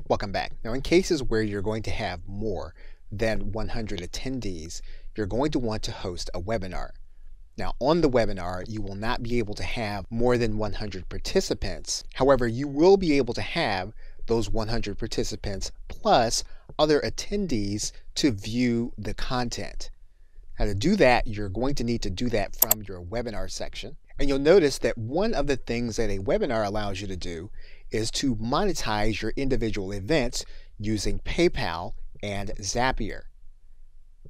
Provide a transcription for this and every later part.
Welcome back. Now, in cases where you're going to have more than 100 attendees, you're going to want to host a webinar. Now, on the webinar, you will not be able to have more than 100 participants. However, you will be able to have those 100 participants plus other attendees to view the content. Now, to do that, you're going to need to do that from your webinar section. And you'll notice that one of the things that a webinar allows you to do is to monetize your individual events using PayPal and Zapier.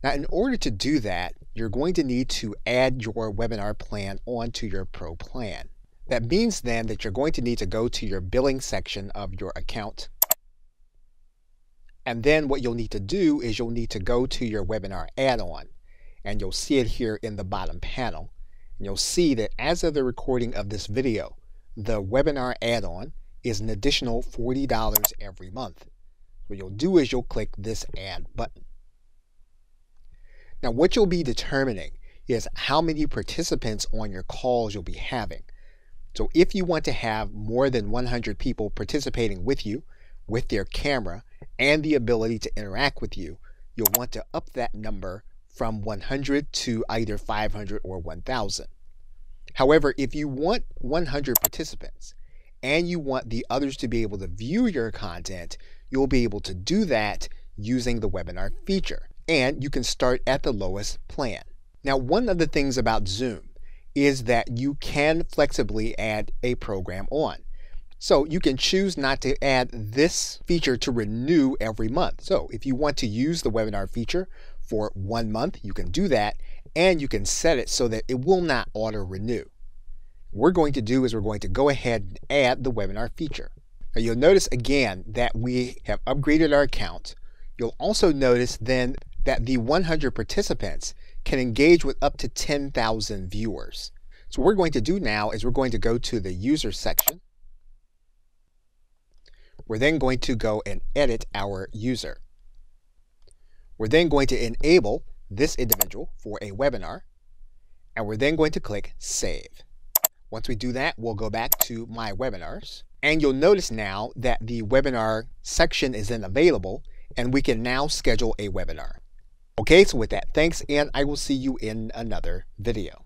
Now, in order to do that, you're going to need to add your webinar plan onto your Pro plan. That means then that you're going to need to go to your billing section of your account. And then what you'll need to do is you'll need to go to your webinar add-on. And you'll see it here in the bottom panel. And you'll see that as of the recording of this video, the webinar add-on is an additional $40 every month. What you'll do is you'll click this add button. Now, what you'll be determining is how many participants on your calls you'll be having. So if you want to have more than 100 people participating with you, with their camera, and the ability to interact with you, you'll want to up that number from 100 to either 500 or 1,000. However, if you want 100 participants and you want the others to be able to view your content, you'll be able to do that using the webinar feature. And you can start at the lowest plan. Now, one of the things about Zoom is that you can flexibly add a program on. So you can choose not to add this feature to renew every month. So if you want to use the webinar feature for 1 month, you can do that, and you can set it so that it will not auto renew. What we're going to do is we're going to go ahead and add the webinar feature. Now, you'll notice again that we have upgraded our account. You'll also notice then that the 100 participants can engage with up to 10,000 viewers. So what we're going to do now is we're going to go to the user section. We're then going to go and edit our user. We're then going to enable this individual for a webinar, and we're then going to click Save. Once we do that, we'll go back to My Webinars, and you'll notice now that the webinar section is then available, and we can now schedule a webinar. Okay, so with that, thanks, and I will see you in another video.